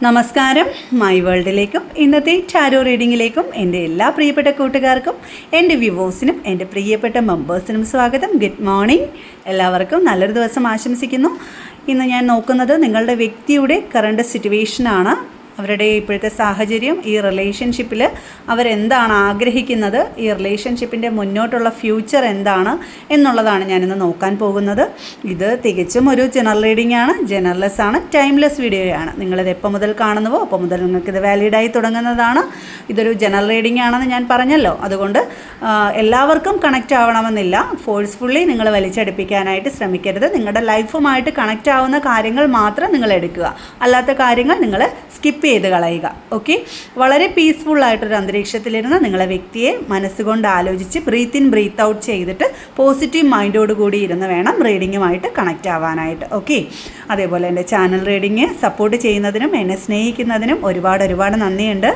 നമസ്കാരം. മൈ വേൾഡിലേക്കും ഇന്നത്തെ ടാരോ റീഡിങ്ങിലേക്കും എൻ്റെ എല്ലാ പ്രിയപ്പെട്ട കൂട്ടുകാർക്കും എൻ്റെ വ്യൂവേഴ്സിനും എൻ്റെ പ്രിയപ്പെട്ട മെമ്പേഴ്സിനും സ്വാഗതം. Good morning. എല്ലാവർക്കും നല്ലൊരു ദിവസം ആശംസിക്കുന്നു. ഇന്ന് ഞാൻ നോക്കുന്നത് നിങ്ങളുടെ വ്യക്തിയുടെ കറണ്ട് സിറ്റുവേഷനാണ്. അവരുടെ ഇപ്പോഴത്തെ സാഹചര്യം, ഈ റിലേഷൻഷിപ്പിൽ അവരെന്താണ് ആഗ്രഹിക്കുന്നത്, ഈ റിലേഷൻഷിപ്പിൻ്റെ മുന്നോട്ടുള്ള ഫ്യൂച്ചർ എന്താണ് എന്നുള്ളതാണ് ഞാനിന്ന് നോക്കാൻ പോകുന്നത്. ഇത് തികച്ചും ഒരു ജനറൽ റീഡിംഗ് ആണ്, ജനറൽലെസ് ആണ്, ടൈംലെസ് വീഡിയോയാണ്. നിങ്ങളിത് എപ്പോൾ മുതൽ കാണുന്നുവോ അപ്പോൾ മുതൽ നിങ്ങൾക്കിത് വാലിഡായി തുടങ്ങുന്നതാണ്. ഇതൊരു ജനറൽ റീഡിംഗ് ആണെന്ന് ഞാൻ പറഞ്ഞല്ലോ, അതുകൊണ്ട് എല്ലാവർക്കും കണക്റ്റ് ആവണമെന്നില്ല. ഫോഴ്സ്ഫുള്ളി നിങ്ങൾ വലിച്ചടുപ്പിക്കാനായിട്ട് ശ്രമിക്കരുത്. നിങ്ങളുടെ ലൈഫുമായിട്ട് കണക്റ്റ് ആവുന്ന കാര്യങ്ങൾ മാത്രം നിങ്ങൾ എടുക്കുക, അല്ലാത്ത കാര്യങ്ങൾ നിങ്ങൾ സ്കിപ്പ് ചെയ്ത് കളയുക. ഓക്കെ, വളരെ പീസ്ഫുള്ളായിട്ടൊരു അന്തരീക്ഷത്തിലിരുന്ന് നിങ്ങളെ വ്യക്തിയെ മനസ്സുകൊണ്ട് ആലോചിച്ച് ബ്രീത്ത് ഇൻ ബ്രീത്ത് ഔട്ട് ചെയ്തിട്ട് പോസിറ്റീവ് മൈൻഡോട് കൂടി ഇരുന്ന് വേണം റീഡിങ്ങുമായിട്ട് കണക്റ്റ് ആവാനായിട്ട്. ഓക്കെ, അതേപോലെ എൻ്റെ ചാനൽ റീഡിങ് സപ്പോർട്ട് ചെയ്യുന്നതിനും എന്നെ സ്നേഹിക്കുന്നതിനും ഒരുപാട് നന്ദിയുണ്ട്.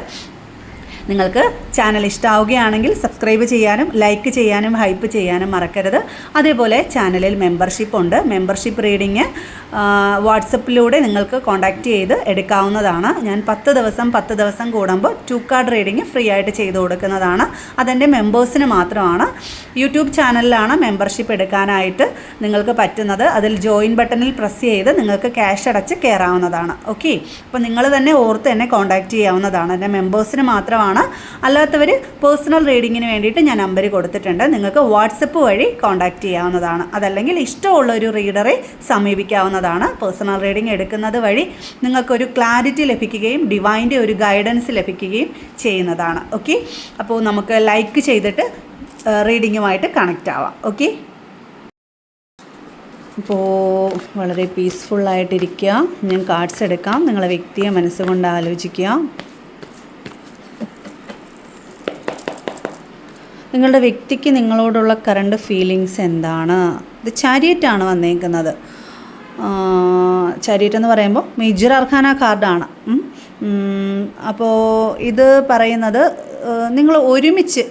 നിങ്ങൾക്ക് ചാനൽ ഇഷ്ടമാവുകയാണെങ്കിൽ സബ്സ്ക്രൈബ് ചെയ്യാനും ലൈക്ക് ചെയ്യാനും ഹൈപ്പ് ചെയ്യാനും മറക്കരുത്. അതേപോലെ ചാനലിൽ മെമ്പർഷിപ്പ് ഉണ്ട്. മെമ്പർഷിപ്പ് റീഡിങ് വാട്സപ്പിലൂടെ നിങ്ങൾക്ക് കോൺടാക്റ്റ് ചെയ്ത് എടുക്കാവുന്നതാണ്. ഞാൻ 10 ദിവസം കൂടുമ്പോൾ 2 കാർഡ് റീഡിങ് ഫ്രീ ആയിട്ട് ചെയ്ത് കൊടുക്കുന്നതാണ്. അതെൻ്റെ മെമ്പേഴ്സിന് മാത്രമാണ്. യൂട്യൂബ് ചാനലിലാണ് മെമ്പർഷിപ്പ് എടുക്കാനായിട്ട് നിങ്ങൾക്ക് പറ്റുന്നത്. അതിൽ ജോയിൻ ബട്ടണിൽ പ്രസ് ചെയ്ത് നിങ്ങൾക്ക് ക്യാഷ് അടച്ച് കയറാവുന്നതാണ്. ഓക്കെ, അപ്പോൾ നിങ്ങൾ തന്നെ ഓർത്ത് എന്നെ കോൺടാക്റ്റ് ചെയ്യാവുന്നതാണ്. എൻ്റെ മെമ്പേഴ്സിന് മാത്രമാണ്. അല്ലാത്തവർ പേഴ്സണൽ റീഡിങ്ങിന് വേണ്ടിയിട്ട് ഞാൻ നമ്പർ കൊടുത്തിട്ടുണ്ട്. നിങ്ങൾക്ക് വാട്സപ്പ് വഴി കോൺടാക്റ്റ് ചെയ്യാവുന്നതാണ്. അതല്ലെങ്കിൽ ഇഷ്ടമുള്ള ഒരു റീഡറെ സമീപിക്കാവുന്നതാണ്. പേഴ്സണൽ റീഡിംഗ് എടുക്കുന്നത് വഴി നിങ്ങൾക്കൊരു ക്ലാരിറ്റി ലഭിക്കുകയും ഡിവൈൻ്റെ ഒരു ഗൈഡൻസ് ലഭിക്കുകയും ചെയ്യുന്നതാണ്. ഓക്കെ, അപ്പോൾ നമുക്ക് ലൈക്ക് ചെയ്തിട്ട് റീഡിങ്ങുമായിട്ട് കണക്റ്റ് ആവാം. ഓക്കെ, അപ്പോൾ വളരെ പീസ്ഫുള്ളായിട്ടിരിക്കുക. ഞാൻ കാർഡ്സ് എടുക്കാം. നിങ്ങളെ വ്യക്തിയെ മനസ്സുകൊണ്ട് ആലോചിക്കുക. നിങ്ങളുടെ വ്യക്തിക്ക് നിങ്ങളോടുള്ള കറണ്ട് ഫീലിങ്സ് എന്താണ്? ഇത് ചാരിയറ്റാണ് വന്നേക്കുന്നത്. ചാരിയറ്റ് എന്ന് പറയുമ്പോൾ മേജർ അർക്കാന കാർഡാണ്. അപ്പോൾ ഇത് പറയുന്നത് നിങ്ങൾ ഒരുമിച്ച്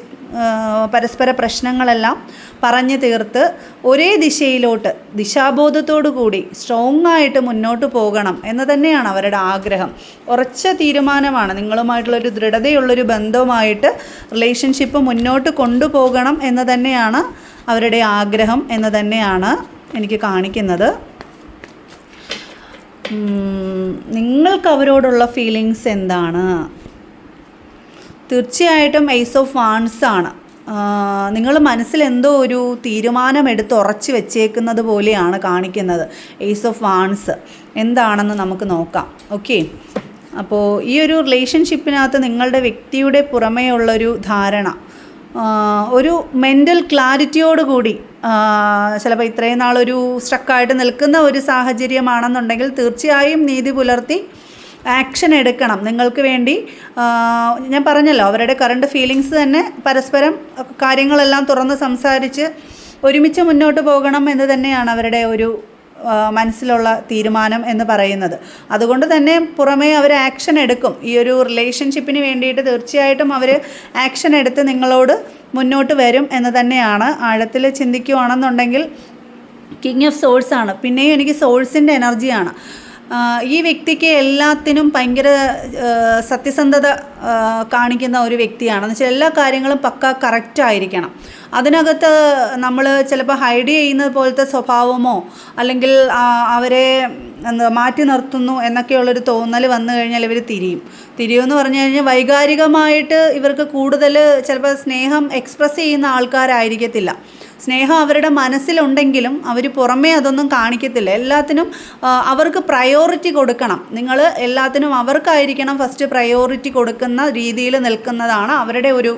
പരസ്പര പ്രശ്നങ്ങളെല്ലാം പറഞ്ഞു തീർത്ത് ഒരേ ദിശയിലോട്ട് ദിശാബോധത്തോടു കൂടി സ്ട്രോങ് ആയിട്ട് മുന്നോട്ട് പോകണം എന്ന് തന്നെയാണ് അവരുടെ ആഗ്രഹം. ഉറച്ച തീരുമാനമാണ്. നിങ്ങളുമായിട്ടുള്ളൊരു ദൃഢതയുള്ളൊരു ബന്ധവുമായിട്ട് റിലേഷൻഷിപ്പ് മുന്നോട്ട് കൊണ്ടുപോകണം എന്ന് തന്നെയാണ് അവരുടെ ആഗ്രഹം എന്ന് തന്നെയാണ് എനിക്ക് കാണിക്കുന്നത്. നിങ്ങൾക്ക് അവരോടുള്ള ഫീലിങ്സ് എന്താണ്? തീർച്ചയായിട്ടും എയ്സ് ഓഫ് വാൻഡ്സ് ആണ്. നിങ്ങൾ മനസ്സിൽ എന്തോ ഒരു തീരുമാനമെടുത്ത് ഉറച്ചു വെച്ചേക്കുന്നത് പോലെയാണ് കാണിക്കുന്നത്. എയ്സ് ഓഫ് വാൻഡ്സ് എന്താണെന്ന് നമുക്ക് നോക്കാം. ഓക്കെ, അപ്പോൾ ഈ ഒരു റിലേഷൻഷിപ്പിനകത്ത് നിങ്ങളുടെ വ്യക്തിയുടെ പുറമേ ഉള്ളൊരു ധാരണ, ഒരു മെൻ്റൽ ക്ലാരിറ്റിയോടുകൂടി ചിലപ്പോൾ ഇത്രയും നാളൊരു സ്ട്രക്കായിട്ട് നിൽക്കുന്ന ഒരു സാഹചര്യമാണെന്നുണ്ടെങ്കിൽ തീർച്ചയായും നീതി പുലർത്തി ആക്ഷൻ എടുക്കണം. നിങ്ങൾക്ക് വേണ്ടി ഞാൻ പറഞ്ഞല്ലോ, അവരുടെ കറണ്ട് ഫീലിങ്സ് തന്നെ പരസ്പരം കാര്യങ്ങളെല്ലാം തുറന്ന് സംസാരിച്ച് ഒരുമിച്ച് മുന്നോട്ട് പോകണം എന്ന് തന്നെയാണ് അവരുടെ ഒരു മനസ്സിലുള്ള തീരുമാനം എന്ന് പറയുന്നത്. അതുകൊണ്ട് തന്നെ പുറമേ അവർ ആക്ഷൻ എടുക്കും. ഈ ഒരു റിലേഷൻഷിപ്പിന് വേണ്ടിയിട്ട് തീർച്ചയായിട്ടും അവർ ആക്ഷൻ എടുത്ത് നിങ്ങളോട് മുന്നോട്ട് വരും എന്ന് തന്നെയാണ്. ആഴത്തിൽ ചിന്തിക്കുകയാണെന്നുണ്ടെങ്കിൽ കിങ് ഓഫ് സോഴ്സ് ആണ്. പിന്നെയും എനിക്ക് സോഴ്സിൻ്റെ എനർജിയാണ്. ഈ വ്യക്തിക്ക് എല്ലാത്തിനും ഭയങ്കര സത്യസന്ധത കാണിക്കുന്ന ഒരു വ്യക്തിയാണ്. എന്ന് വെച്ചാൽ എല്ലാ കാര്യങ്ങളും പക്ക കറക്റ്റായിരിക്കണം. അതിനകത്ത് നമ്മൾ ചിലപ്പോൾ ഹൈഡ് ചെയ്യുന്നത് പോലത്തെ സ്വഭാവമോ അല്ലെങ്കിൽ അവരെ മാറ്റി നിർത്തുന്നു എന്നൊക്കെയുള്ളൊരു തോന്നൽ വന്നു കഴിഞ്ഞാൽ ഇവർ തിരിയുമെന്ന് പറഞ്ഞു കഴിഞ്ഞാൽ വൈകാരികമായിട്ട് ഇവർക്ക് കൂടുതൽ ചിലപ്പോൾ സ്നേഹം എക്സ്പ്രസ് ചെയ്യുന്ന ആൾക്കാരായിരിക്കത്തില്ല. സ്നേഹം അവരുടെ മനസ്സിലുണ്ടെങ്കിലും അവർ പുറമേ അതൊന്നും കാണിക്കത്തില്ല. എല്ലാത്തിനും അവർക്ക് പ്രയോറിറ്റി കൊടുക്കണം. നിങ്ങൾ എല്ലാത്തിനും അവർക്കായിരിക്കണം ഫസ്റ്റ് പ്രയോറിറ്റി കൊടുക്കുന്ന രീതിയിൽ നിൽക്കുന്നതാണ് അവരുടെ ഒരു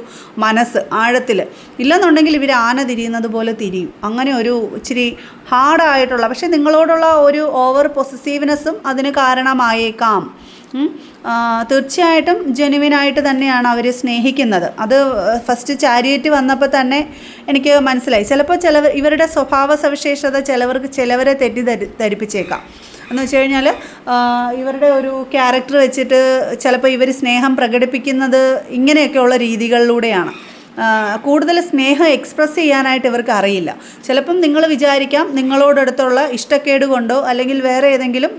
മനസ്സ് ആഴത്തിൽ. ഇല്ലെന്നുണ്ടെങ്കിൽ ഇവർ ആന തിരിയുന്നത് പോലെ തിരിയും. അങ്ങനെ ഒരു ഇച്ചിരി ഹാർഡായിട്ടുള്ള, പക്ഷേ നിങ്ങളോടുള്ള ഒരു ഓവർ പൊസസീവ്നെസ്സും അതിന് കാരണമായേക്കാം. തീർച്ചയായിട്ടും ജെനുവിനായിട്ട് തന്നെയാണ് അവർ സ്നേഹിക്കുന്നത്. അത് ഫസ്റ്റ് ചാരിയറ്റ് വന്നപ്പോൾ തന്നെ എനിക്ക് മനസ്സിലായി. ചിലപ്പോൾ ഇവരുടെ സ്വഭാവ സവിശേഷത ചിലവരെ തെറ്റിദ്ധരിപ്പിച്ചേക്കാം. എന്ന് വെച്ച് കഴിഞ്ഞാൽ ഇവരുടെ ഒരു ക്യാരക്ടർ വെച്ചിട്ട് ചിലപ്പോൾ ഇവർ സ്നേഹം പ്രകടിപ്പിക്കുന്നത് ഇങ്ങനെയൊക്കെയുള്ള രീതികളിലൂടെയാണ്. കൂടുതൽ സ്നേഹം എക്സ്പ്രസ് ചെയ്യാനായിട്ട് ഇവർക്ക് അറിയില്ല. ചിലപ്പം നിങ്ങൾ വിചാരിക്കാം നിങ്ങളോടടുത്തുള്ള ഇഷ്ടക്കേട് കൊണ്ടോ അല്ലെങ്കിൽ വേറെ ഏതെങ്കിലും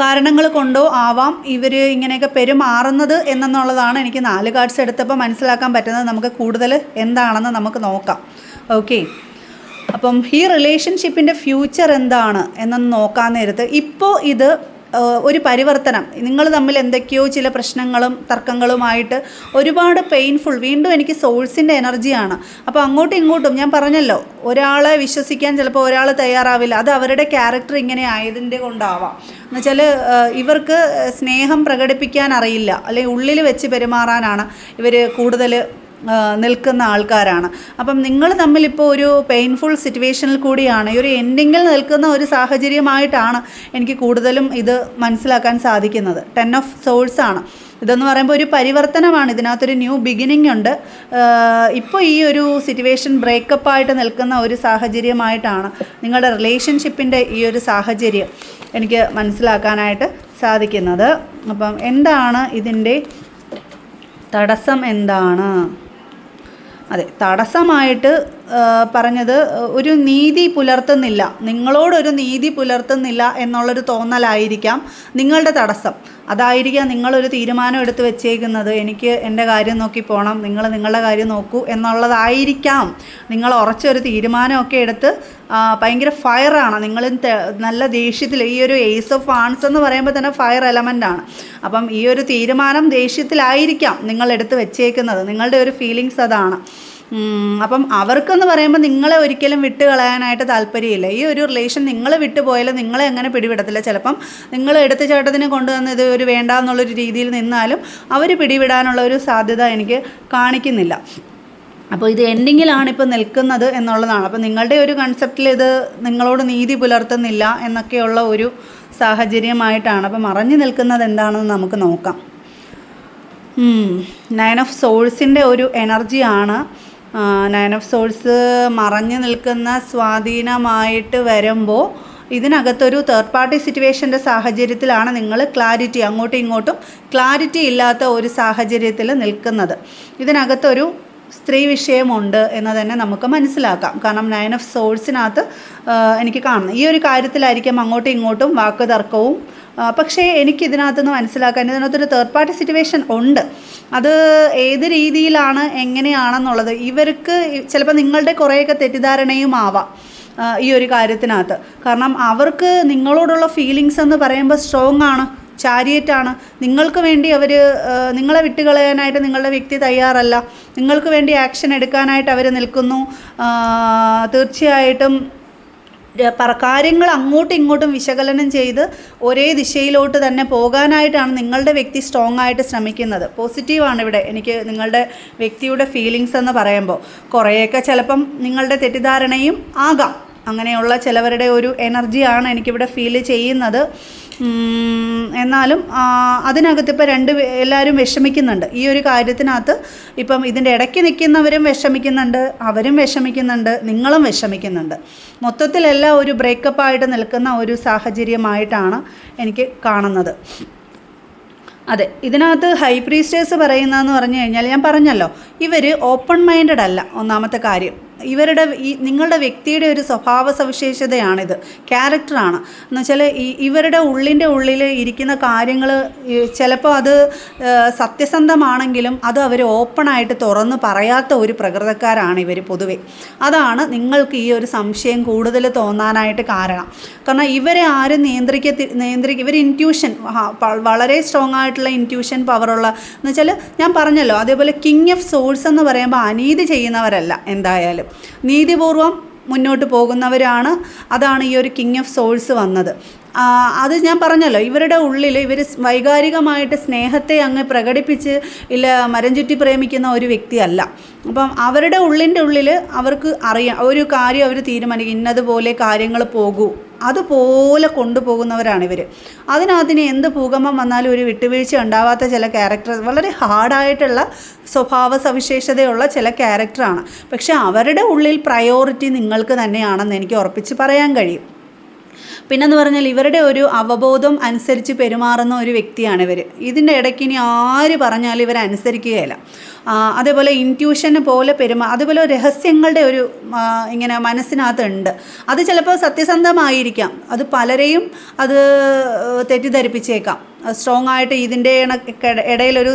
കാരണങ്ങൾ കൊണ്ടോ ആവാം ഇവർ ഇങ്ങനെയൊക്കെ പെരുമാറുന്നത് എന്നുള്ളതാണ് എനിക്ക് 4 കാർഡ്സ് എടുത്തപ്പോൾ മനസ്സിലാക്കാൻ പറ്റുന്നത്. നമുക്ക് കൂടുതൽ എന്താണെന്ന് നമുക്ക് നോക്കാം. ഓക്കെ, അപ്പം ഈ റിലേഷൻഷിപ്പിൻ്റെ ഫ്യൂച്ചർ എന്താണ് എന്നൊന്ന് നോക്കാൻ നേരത്ത് ഇപ്പോൾ ഇത് ഒരു പരിവർത്തനം, നിങ്ങൾ തമ്മിൽ എന്തൊക്കെയോ ചില പ്രശ്നങ്ങളും തർക്കങ്ങളുമായിട്ട് ഒരുപാട് പെയിൻഫുൾ, വീണ്ടും എനിക്ക് സോൾസിൻ്റെ എനർജിയാണ്. അപ്പോൾ അങ്ങോട്ടും ഇങ്ങോട്ടും ഞാൻ പറഞ്ഞല്ലോ, ഒരാളെ വിശ്വസിക്കാൻ ചിലപ്പോൾ ഒരാൾ തയ്യാറാവില്ല. അത് അവരുടെ ക്യാരക്ടർ ഇങ്ങനെ ആയതിൻ്റെ കൊണ്ടാവാം. എന്നുവെച്ചാൽ ഇവർക്ക് സ്നേഹം പ്രകടിപ്പിക്കാൻ അറിയില്ല, അല്ലെങ്കിൽ ഉള്ളിൽ വെച്ച് പെരുമാറാനാണ് ഇവർ കൂടുതൽ നിൽക്കുന്ന ആൾക്കാരാണ്. അപ്പം നിങ്ങൾ തമ്മിലിപ്പോൾ ഒരു പെയിൻഫുൾ സിറ്റുവേഷനിൽ കൂടിയാണ്, ഈ ഒരു എൻഡിങ്ങിൽ നിൽക്കുന്ന ഒരു സാഹചര്യമായിട്ടാണ് എനിക്ക് കൂടുതലും ഇത് മനസ്സിലാക്കാൻ സാധിക്കുന്നത്. 10 ഓഫ് സോൾസ് ആണ് ഇതെന്ന് പറയുമ്പോൾ ഒരു പരിവർത്തനമാണ്, ഇതിനകത്തൊരു ന്യൂ ബിഗിനിങ് ഉണ്ട്. ഇപ്പോൾ ഈ ഒരു സിറ്റുവേഷൻ ബ്രേക്കപ്പായിട്ട് നിൽക്കുന്ന ഒരു സാഹചര്യമായിട്ടാണ് നിങ്ങളുടെ റിലേഷൻഷിപ്പിൻ്റെ ഈ ഒരു സാഹചര്യം എനിക്ക് മനസ്സിലാക്കാനായിട്ട് സാധിക്കുന്നത്. അപ്പം എന്താണ് ഇതിൻ്റെ തടസ്സം എന്താണ്? അതെ, തടസ്സമായിട്ട് പറഞ്ഞത് ഒരു നീതി പുലർത്തുന്നില്ല, നിങ്ങളോടൊരു നീതി പുലർത്തുന്നില്ല എന്നുള്ളൊരു തോന്നലായിരിക്കാം നിങ്ങളുടെ തടസ്സം. അതായിരിക്കാം നിങ്ങളൊരു തീരുമാനം എടുത്ത് വെച്ചേക്കുന്നത്, എനിക്ക് എൻ്റെ കാര്യം നോക്കി പോകണം, നിങ്ങൾ നിങ്ങളുടെ കാര്യം നോക്കൂ എന്നുള്ളതായിരിക്കാം. നിങ്ങൾ ഉറച്ചൊരു തീരുമാനമൊക്കെ എടുത്ത് ഭയങ്കര ഫയറാണ്, നിങ്ങൾ നല്ല ദേഷ്യത്തിൽ, ഈ ഒരു ഏസ് ഓഫ് വാൺസ് എന്ന് പറയുമ്പോൾ തന്നെ ഫയർ എലമെൻ്റാണ്. അപ്പം ഈ ഒരു തീരുമാനം ദേഷ്യത്തിലായിരിക്കാം നിങ്ങൾ എടുത്ത് വെച്ചേക്കുന്നത്, നിങ്ങളുടെ ഒരു ഫീലിങ്സ് അതാണ്. അപ്പം അവർക്കെന്ന് പറയുമ്പോൾ നിങ്ങളെ ഒരിക്കലും വിട്ട് കളയാനായിട്ട് താല്പര്യമില്ല. ഈ ഒരു റിലേഷൻ നിങ്ങൾ വിട്ടുപോയാലും നിങ്ങളെ അങ്ങനെ പിടിവിടത്തില്ല. ചിലപ്പം നിങ്ങൾ എടുത്തുചാട്ടത്തിന് കൊണ്ടുവന്ന് ഇത് ഒരു വേണ്ട എന്നുള്ളൊരു രീതിയിൽ നിന്നാലും അവർ പിടിവിടാനുള്ള ഒരു സാധ്യത എനിക്ക് കാണിക്കുന്നില്ല. അപ്പോൾ ഇത് എൻഡിങ്ങിലാണ് ഇപ്പോൾ നിൽക്കുന്നത് എന്നുള്ളതാണ്. അപ്പോൾ നിങ്ങളുടെ ഒരു കൺസെപ്റ്റിൽ ഇത് നിങ്ങളോട് നീതി പുലർത്തുന്നില്ല എന്നൊക്കെയുള്ള ഒരു സാഹചര്യമായിട്ടാണ്. അപ്പോൾ മറഞ്ഞു നിൽക്കുന്നത് എന്താണെന്ന് നമുക്ക് നോക്കാം. 9 ഓഫ് സോൾസിൻ്റെ ഒരു എനർജിയാണ്. 9 ഓഫ് സോൾസ് മറഞ്ഞു നിൽക്കുന്ന സ്വാധീനമായിട്ട് വരുമ്പോൾ ഇതിനകത്തൊരു തേർഡ് പാർട്ടി സിറ്റുവേഷൻ്റെ സാഹചര്യത്തിലാണ് നിങ്ങൾ ക്ലാരിറ്റി, അങ്ങോട്ടും ഇങ്ങോട്ടും ക്ലാരിറ്റി ഇല്ലാത്ത ഒരു സാഹചര്യത്തിൽ നിൽക്കുന്നത്. ഇതിനകത്തൊരു സ്ത്രീ വിഷയമുണ്ട് എന്ന് തന്നെ നമുക്ക് മനസ്സിലാക്കാം. കാരണം 9 ഓഫ് സോൾസിനകത്ത് എനിക്ക് കാണുന്നു ഈ ഒരു കാര്യത്തിലായിരിക്കും അങ്ങോട്ടും ഇങ്ങോട്ടും വാക്ക് തർക്കവും. പക്ഷേ എനിക്കിതിനകത്തുനിന്ന് മനസ്സിലാക്കാൻ, ഇതിനകത്തൊരു തേർഡ് പാർട്ടി സിറ്റുവേഷൻ ഉണ്ട്. അത് ഏത് രീതിയിലാണ് എങ്ങനെയാണെന്നുള്ളത് ഇവർക്ക് ചിലപ്പോൾ നിങ്ങളുടെ കുറേയൊക്കെ തെറ്റിദ്ധാരണയും ആവാം ഈ ഒരു കാര്യത്തിനകത്ത്. കാരണം അവർക്ക് നിങ്ങളോടുള്ള ഫീലിങ്സ് എന്ന് പറയുമ്പോൾ സ്ട്രോങ് ആണ്, ചാരിയറ്റാണ്. നിങ്ങൾക്ക് വേണ്ടി അവർ നിങ്ങളെ വിട്ടുകളയാനായിട്ട് നിങ്ങളുടെ വ്യക്തി തയ്യാറല്ല, നിങ്ങൾക്ക് വേണ്ടി ആക്ഷൻ എടുക്കാനായിട്ട് അവർ നിൽക്കുന്നു. തീർച്ചയായിട്ടും കാര്യങ്ങൾ അങ്ങോട്ടും ഇങ്ങോട്ടും വിശകലനം ചെയ്ത് ഒരേ ദിശയിലോട്ട് തന്നെ പോകാനായിട്ടാണ് നിങ്ങളുടെ വ്യക്തി സ്ട്രോങ് ആയിട്ട് ശ്രമിക്കുന്നത്. പോസിറ്റീവാണ് ഇവിടെ എനിക്ക് നിങ്ങളുടെ വ്യക്തിയുടെ ഫീലിങ്സ് എന്ന് പറയുമ്പോൾ. കുറേയൊക്കെ ചിലപ്പം നിങ്ങളുടെ തെറ്റിദ്ധാരണയും ആകാം, അങ്ങനെയുള്ള ചിലവരുടെ ഒരു എനർജിയാണ് എനിക്കിവിടെ ഫീൽ ചെയ്യുന്നത്. എന്നാലും അതിനകത്ത് ഇപ്പോൾ എല്ലാവരും വിഷമിക്കുന്നുണ്ട് ഈ ഒരു കാര്യത്തിനകത്ത്. ഇപ്പം ഇതിൻ്റെ ഇടയ്ക്ക് നിൽക്കുന്നവരും വിഷമിക്കുന്നുണ്ട്, അവരും വിഷമിക്കുന്നുണ്ട്, നിങ്ങളും വിഷമിക്കുന്നുണ്ട്. മൊത്തത്തിലെല്ലാം ഒരു ബ്രേക്കപ്പായിട്ട് നിൽക്കുന്ന ഒരു സാഹചര്യമായിട്ടാണ് എനിക്ക് കാണുന്നത്. അതെ, ഇതിനകത്ത് ഹൈ പ്രീസ്റ്റേഴ്സ് പറയുന്നതെന്ന് പറഞ്ഞു കഴിഞ്ഞാൽ ഞാൻ പറഞ്ഞല്ലോ, ഇവർ ഓപ്പൺ മൈൻഡഡ് അല്ല. ഒന്നാമത്തെ കാര്യം, ഇവരുടെ നിങ്ങളുടെ വ്യക്തിയുടെ ഒരു സ്വഭാവ സവിശേഷതയാണിത്, ക്യാരക്ടറാണ്. എന്നുവെച്ചാൽ ഇവരുടെ ഉള്ളിൽ ഇരിക്കുന്ന കാര്യങ്ങൾ ചിലപ്പോൾ അത് സത്യസന്ധമാണെങ്കിലും അത് അവർ ഓപ്പണായിട്ട് തുറന്ന് പറയാത്ത ഒരു പ്രകൃതക്കാരാണ് ഇവർ പൊതുവെ. അതാണ് നിങ്ങൾക്ക് ഈ ഒരു സംശയം കൂടുതൽ തോന്നാനായിട്ട് കാരണം. കാരണം ഇവരെ ആരും ഇവർ ഇൻറ്റ്യൂഷൻ വളരെ സ്ട്രോങ് ആയിട്ടുള്ള ഇൻറ്റ്യൂഷൻ പവറുള്ള, എന്നുവെച്ചാൽ ഞാൻ പറഞ്ഞല്ലോ, അതേപോലെ കിങ് ഓഫ് സോൾസ് എന്ന് പറയുമ്പോൾ അനീതി ചെയ്യുന്നവരല്ല, എന്തായാലും നീതിപൂർവം മുന്നോട്ട് പോകുന്നവരാണ്. അതാണ് ഈ ഒരു കിങ് ഓഫ് സോൾസ് വന്നത്. അത് ഞാൻ പറഞ്ഞല്ലോ, ഇവരുടെ ഉള്ളിൽ ഇവർ വൈകാരികമായിട്ട് സ്നേഹത്തെ അങ്ങ് പ്രകടിപ്പിച്ച് മരം ചുറ്റി പ്രേമിക്കുന്ന ഒരു വ്യക്തിയല്ല. അപ്പം അവരുടെ ഉള്ളിൽ അവർക്ക് അറിയാം ഒരു കാര്യം, അവർ തീരുമാനിക്കും ഇന്നതുപോലെ കാര്യങ്ങൾ പോകൂ, അതുപോലെ കൊണ്ടുപോകുന്നവരാണ് ഇവർ. അതിന് എന്ത് ഭൂകമ്പം വന്നാലും ഒരു വിട്ടുവീഴ്ച ഉണ്ടാവാത്ത ചില ക്യാരക്ടർ, വളരെ ഹാർഡായിട്ടുള്ള സ്വഭാവ സവിശേഷതയുള്ള ചില ക്യാരക്ടറാണ്. പക്ഷെ അവരുടെ ഉള്ളിൽ പ്രയോറിറ്റി നിങ്ങൾക്ക് തന്നെയാണെന്ന് എനിക്ക് ഉറപ്പിച്ച് പറയാൻ കഴിയും. പിന്നെന്ന് പറഞ്ഞാൽ ഇവരുടെ ഒരു അവബോധം അനുസരിച്ച് പെരുമാറുന്ന ഒരു വ്യക്തിയാണ് ഇവർ. ഇതിൻ്റെ ഇടയ്ക്ക് ഇനി ആര് പറഞ്ഞാലും ഇവർ അനുസരിക്കുകയില്ല. അതേപോലെ ഇൻറ്റ്യൂഷന് പോലെ അതുപോലെ രഹസ്യങ്ങളുടെ ഒരു ഇങ്ങനെ മനസ്സിനകത്തുണ്ട്. അത് ചിലപ്പോൾ സത്യസന്ധമായിരിക്കാം, അത് പലരെയും അത് തെറ്റിദ്ധരിപ്പിച്ചേക്കാം. സ്ട്രോങ് ആയിട്ട് ഇതിൻ്റെ ഇടയിലൊരു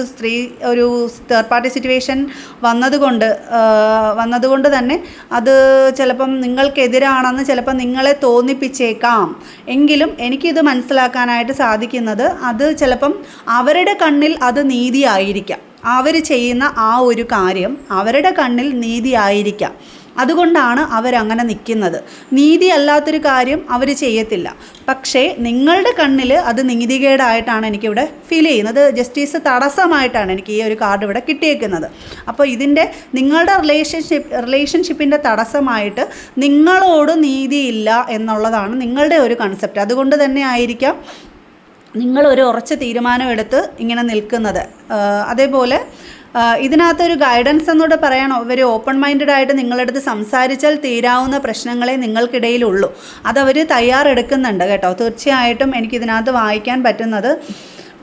ഒരു തേർഡ് പാർട്ടി സിറ്റുവേഷൻ വന്നതുകൊണ്ട് തന്നെ അത് ചിലപ്പം നിങ്ങൾക്കെതിരാണെന്ന് ചിലപ്പം നിങ്ങളെ തോന്നിപ്പിച്ചേക്കാം. എങ്കിലും എനിക്കിത് മനസ്സിലാക്കാനായിട്ട് സാധിക്കുന്നത് അത് ചിലപ്പം അവരുടെ കണ്ണിൽ അത് നീതിയായിരിക്കാം. അവർ ചെയ്യുന്ന ആ ഒരു കാര്യം അവരുടെ കണ്ണിൽ നീതിയായിരിക്കാം. അതുകൊണ്ടാണ് അവരങ്ങനെ നിൽക്കുന്നത്. നീതിയല്ലാത്തൊരു കാര്യം അവർ ചെയ്യത്തില്ല. പക്ഷേ നിങ്ങളുടെ കണ്ണിൽ അത് നീതികേടായിട്ടാണ് എനിക്കിവിടെ ഫീൽ ചെയ്യുന്നത്. ജസ്റ്റിസ് തടസ്സമായിട്ടാണ് എനിക്ക് ഈ ഒരു കാർഡ് ഇവിടെ കിട്ടിയേക്കുന്നത്. അപ്പോൾ ഇതിൻ്റെ നിങ്ങളുടെ റിലേഷൻഷിപ്പിൻ്റെ തടസ്സമായിട്ട് നിങ്ങളോട് നീതിയില്ല എന്നുള്ളതാണ് നിങ്ങളുടെ ഒരു കൺസെപ്റ്റ്. അതുകൊണ്ട് തന്നെ ആയിരിക്കാം നിങ്ങളൊരു ഉറച്ച തീരുമാനമെടുത്ത് ഇങ്ങനെ നിൽക്കുന്നത്. അതേപോലെ ഇതിനകത്തൊരു ഗൈഡൻസ് എന്നോട് പറയണോ, ഇവർ ഓപ്പൺ മൈൻഡഡ് ആയിട്ട് നിങ്ങളടുത്ത് സംസാരിച്ചാൽ തീരാവുന്ന പ്രശ്നങ്ങളെ നിങ്ങൾക്കിടയിലുള്ളൂ. അതവർ തയ്യാറെടുക്കുന്നുണ്ട് കേട്ടോ. തീർച്ചയായിട്ടും എനിക്കിതിനകത്ത് വായിക്കാൻ പറ്റുന്നത്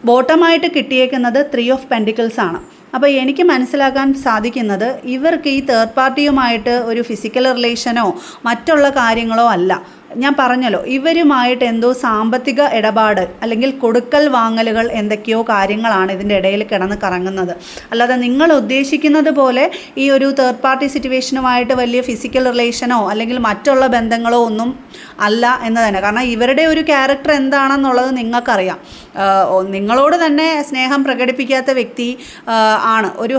ബോട്ടമായിട്ട് കിട്ടിയേക്കുന്നത് 3 ഓഫ് പെൻറ്റിക്കിൾസ് ആണ്. അപ്പോൾ എനിക്ക് മനസ്സിലാക്കാൻ സാധിക്കുന്നത് ഇവർക്ക് ഈ തേർഡ് പാർട്ടിയുമായിട്ട് ഒരു ഫിസിക്കൽ റിലേഷനോ മറ്റുള്ള കാര്യങ്ങളോ അല്ല. ഞാൻ പറഞ്ഞല്ലോ, ഇവരുമായിട്ട് എന്തോ സാമ്പത്തിക ഇടപാട് അല്ലെങ്കിൽ കൊടുക്കൽ വാങ്ങലുകൾ എന്തൊക്കെയോ കാര്യങ്ങളാണ് ഇതിൻ്റെ ഇടയിൽ കിടന്ന് കറങ്ങുന്നത്. അല്ലാതെ നിങ്ങൾ ഉദ്ദേശിക്കുന്നത് പോലെ ഈ ഒരു തേർഡ് പാർട്ടി സിറ്റുവേഷനുമായിട്ട് വലിയ ഫിസിക്കൽ റിലേഷനോ അല്ലെങ്കിൽ മറ്റുള്ള ബന്ധങ്ങളോ ഒന്നും അല്ല എന്ന് തന്നെ. കാരണം ഇവരുടെ ഒരു ക്യാരക്ടർ എന്താണെന്നുള്ളത് നിങ്ങൾക്കറിയാം. നിങ്ങളോട് തന്നെ സ്നേഹം പ്രകടിപ്പിക്കാത്ത വ്യക്തി ആണ്. ഒരു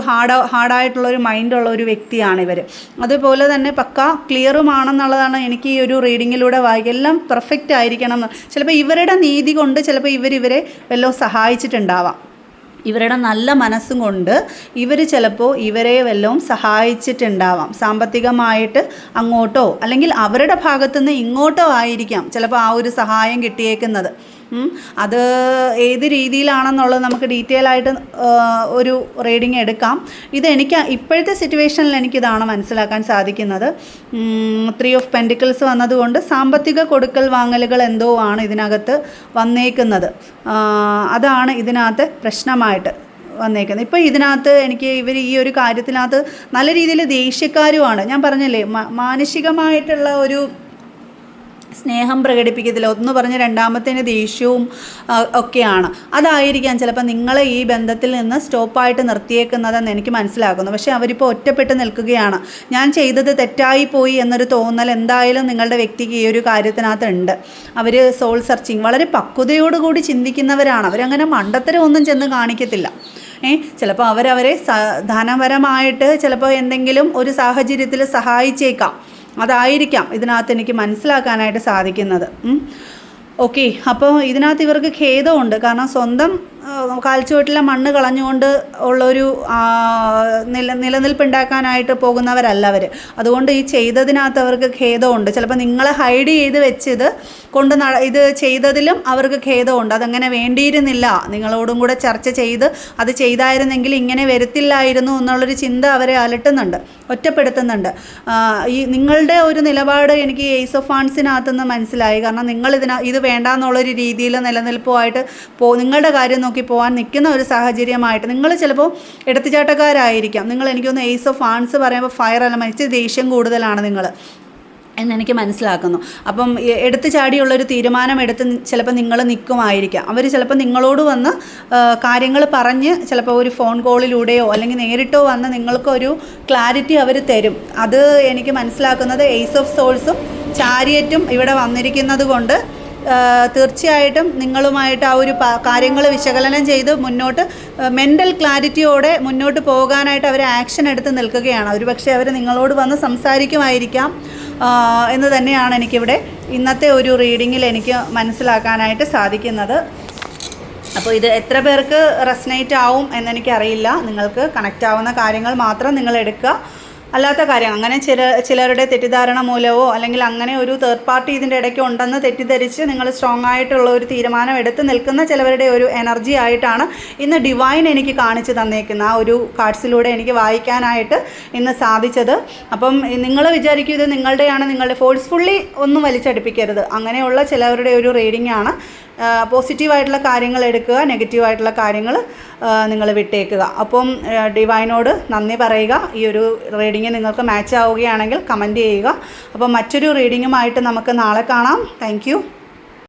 ഹാർഡായിട്ടുള്ളൊരു മൈൻഡുള്ള ഒരു വ്യക്തിയാണ് ഇവർ. അതുപോലെ തന്നെ പക്ക ക്ലിയറുമാണെന്നുള്ളതാണ് എനിക്ക് ഈ ഒരു റീഡിങ്ങിലൂടെ എല്ലാം പെർഫെക്റ്റ് ആയിരിക്കണം. ചിലപ്പോൾ ഇവരുടെ നീതി കൊണ്ട് ചിലപ്പോൾ ഇവരെ വല്ലതും സഹായിച്ചിട്ടുണ്ടാവാം. ഇവരുടെ നല്ല മനസ്സും കൊണ്ട് ഇവർ ചിലപ്പോൾ ഇവരെ വല്ലതും സഹായിച്ചിട്ടുണ്ടാവാം. സാമ്പത്തികമായിട്ട് അങ്ങോട്ടോ അല്ലെങ്കിൽ അവരുടെ ഭാഗത്തുനിന്ന് ഇങ്ങോട്ടോ ആയിരിക്കാം ചിലപ്പോൾ ആ ഒരു സഹായം കിട്ടിയേക്കുന്നത്. അത് ഏത് രീതിയിലാണെന്നുള്ളത് നമുക്ക് ഡീറ്റെയിൽ ആയിട്ട് ഒരു റീഡിങ് എടുക്കാം. ഇതെനിക്ക് ഇപ്പോഴത്തെ സിറ്റുവേഷനിൽ എനിക്കിതാണ് മനസ്സിലാക്കാൻ സാധിക്കുന്നത്. 3 ഓഫ് പെൻറ്റിക്കിൾസ് വന്നതുകൊണ്ട് സാമ്പത്തിക കൊടുക്കൽ വാങ്ങലുകൾ എന്തോ ആണ് ഇതിനകത്ത് വന്നേക്കുന്നത്. അതാണ് ഇതിനകത്ത് പ്രശ്നമായിട്ട് വന്നേക്കുന്നത്. ഇപ്പോൾ ഇതിനകത്ത് എനിക്ക് ഇവർ ഈ ഒരു കാര്യത്തിനകത്ത് നല്ല രീതിയിൽ ദേഷ്യക്കാരുമാണ്. ഞാൻ പറഞ്ഞില്ലേ, മാനസികമായിട്ടുള്ള ഒരു സ്നേഹം പ്രകടിപ്പിക്കത്തില്ല. ഒന്ന് പറഞ്ഞ് രണ്ടാമത്തേന് ദേഷ്യവും ഒക്കെയാണ്. അതായിരിക്കാം ചിലപ്പോൾ നിങ്ങളെ ഈ ബന്ധത്തിൽ നിന്ന് സ്റ്റോപ്പായിട്ട് നിർത്തിയേക്കുന്നതെന്ന് എനിക്ക് മനസ്സിലാക്കുന്നു. പക്ഷേ അവരിപ്പോൾ ഒറ്റപ്പെട്ട് നിൽക്കുകയാണ്. ഞാൻ ചെയ്തത് തെറ്റായിപ്പോയി എന്നൊരു തോന്നൽ എന്തായാലും നിങ്ങളുടെ വ്യക്തിക്ക് ഈ ഒരു കാര്യത്തിനകത്തുണ്ട്. അവർ സോൾ സെർച്ചിങ് വളരെ പക്വതയോടുകൂടി ചിന്തിക്കുന്നവരാണ്. അവരങ്ങനെ മണ്ടത്തരം ഒന്നും ചെന്ന് കാണിക്കത്തില്ല. ചിലപ്പോൾ അവരവരെ ധനപരമായിട്ട് ചിലപ്പോൾ എന്തെങ്കിലും ഒരു സാഹചര്യത്തിൽ സഹായിച്ചേക്കാം. അതായിരിക്കാം ഇതിനകത്ത് എനിക്ക് മനസ്സിലാക്കാനായിട്ട് സാധിക്കുന്നത്. ഓക്കെ, അപ്പോൾ ഇതിനകത്ത് ഇവർക്ക് ഖേദമുണ്ട്. കാരണം സ്വന്തം കാൽച്ചുവട്ടിലെ മണ്ണ് കളഞ്ഞുകൊണ്ട് ഉള്ളൊരു നിലനിൽപ്പുണ്ടാക്കാനായിട്ട് പോകുന്നവരല്ല അവർ. അതുകൊണ്ട് ഈ ചെയ്തതിനകത്ത് അവർക്ക് ഖേദമുണ്ട്. ചിലപ്പോൾ നിങ്ങളെ ഹൈഡ് ചെയ്ത് വെച്ചത് കൊണ്ട് ഇത് ചെയ്തതിലും അവർക്ക് ഖേദമുണ്ട്. അതങ്ങനെ വേണ്ടിയിരുന്നില്ല, നിങ്ങളോടും കൂടെ ചർച്ച ചെയ്ത് അത് ചെയ്തായിരുന്നെങ്കിൽ ഇങ്ങനെ വരത്തില്ലായിരുന്നു എന്നുള്ളൊരു ചിന്ത അവരെ അലട്ടുന്നുണ്ട്, ഒറ്റപ്പെടുത്തുന്നുണ്ട്. ഈ നിങ്ങളുടെ ഒരു നിലപാട് എനിക്ക് ഏസ് ഓഫ് വാൻസിനകത്തുനിന്ന് മനസ്സിലായി. കാരണം നിങ്ങൾ ഇത് വേണ്ടാന്നുള്ളൊരു രീതിയിൽ നിലനിൽപ്പുമായിട്ട് നിങ്ങളുടെ കാര്യം നോക്കി പോകാൻ നിൽക്കുന്ന ഒരു സാഹചര്യമായിട്ട് നിങ്ങൾ ചിലപ്പോൾ എടുത്തുചാട്ടക്കാരായിരിക്കാം. നിങ്ങൾ എനിക്കൊന്ന് ഏസ് ഓഫ് വാൻസ് പറയുമ്പോൾ ഫയർ എലമെൻറ്റ് ദേഷ്യം കൂടുതലാണ് നിങ്ങൾ എന്നെനിക്ക് മനസ്സിലാക്കുന്നു. അപ്പം എടുത്തു ചാടിയുള്ളൊരു തീരുമാനമെടുത്ത് ചിലപ്പോൾ നിങ്ങൾ നിൽക്കുമായിരിക്കാം. അവർ ചിലപ്പോൾ നിങ്ങളോട് വന്ന് കാര്യങ്ങൾ പറഞ്ഞ് ചിലപ്പോൾ ഒരു ഫോൺ കോളിലൂടെയോ അല്ലെങ്കിൽ നേരിട്ടോ വന്ന് നിങ്ങൾക്കൊരു ക്ലാരിറ്റി അവർ തരും. അത് എനിക്ക് മനസ്സിലാക്കുന്നത് ഏസ് ഓഫ് സോൾസും ചാരിയറ്റും ഇവിടെ വന്നിരിക്കുന്നത് കൊണ്ട് തീർച്ചയായിട്ടും നിങ്ങളുമായിട്ട് ആ ഒരു കാര്യങ്ങൾ വിശകലനം ചെയ്ത് മുന്നോട്ട് മെൻ്റൽ ക്ലാരിറ്റിയോടെ മുന്നോട്ട് പോകാനായിട്ട് അവർ ആക്ഷൻ എടുത്ത് നിൽക്കുകയാണ്. ഒരുപക്ഷെ അവർ നിങ്ങളോട് വന്ന് സംസാരിക്കുമായിരിക്കാം എന്ന് തന്നെയാണ് എനിക്കിവിടെ ഇന്നത്തെ ഒരു റീഡിങ്ങിൽ എനിക്ക് മനസ്സിലാക്കാനായിട്ട് സാധിക്കുന്നത്. അപ്പോൾ ഇത് എത്ര പേർക്ക് റെസനേറ്റ് ആവും എന്നെനിക്കറിയില്ല. നിങ്ങൾക്ക് കണക്റ്റ് ആവുന്ന കാര്യങ്ങൾ മാത്രം നിങ്ങൾ എടുക്കുക. അല്ലാത്ത കാര്യം അങ്ങനെ ചിലരുടെ തെറ്റിദ്ധാരണ മൂലമോ അല്ലെങ്കിൽ അങ്ങനെ ഒരു തേർഡ് പാർട്ടി ഇതിൻ്റെ ഇടയ്ക്ക് ഉണ്ടെന്ന് തെറ്റിദ്ധരിച്ച് നിങ്ങൾ സ്ട്രോങ് ആയിട്ടുള്ള ഒരു തീരുമാനം എടുത്ത് നിൽക്കുന്ന ചിലവരുടെ ഒരു എനർജി ആയിട്ടാണ് ഇന്ന് ഡിവൈൻ എനിക്ക് കാണിച്ചു തന്നേക്കുന്ന ആ ഒരു കാർഡ്സിലൂടെ എനിക്ക് വായിക്കാനായിട്ട് ഇന്ന് സാധിച്ചത്. അപ്പം നിങ്ങൾ വിചാരിക്കും ഇത് നിങ്ങളുടെ ഫോഴ്സ്ഫുള്ളി ഒന്നും വലിച്ചടുപ്പിക്കരുത്. അങ്ങനെയുള്ള ചിലവരുടെ ഒരു റീഡിംഗ് ആണ്. പോസിറ്റീവായിട്ടുള്ള കാര്യങ്ങൾ എടുക്കുക, നെഗറ്റീവായിട്ടുള്ള കാര്യങ്ങൾ നിങ്ങൾ വിട്ടേക്കുക. അപ്പം ഡിവൈനോട് നന്ദി പറയുക. ഈ ഒരു റീഡിങ് നിങ്ങൾക്ക് മാച്ച് ആവുകയാണെങ്കിൽ കമൻറ്റ് ചെയ്യുക. അപ്പം മറ്റൊരു റീഡിങ്ങുമായിട്ട് നമുക്ക് നാളെ കാണാം. Thank you.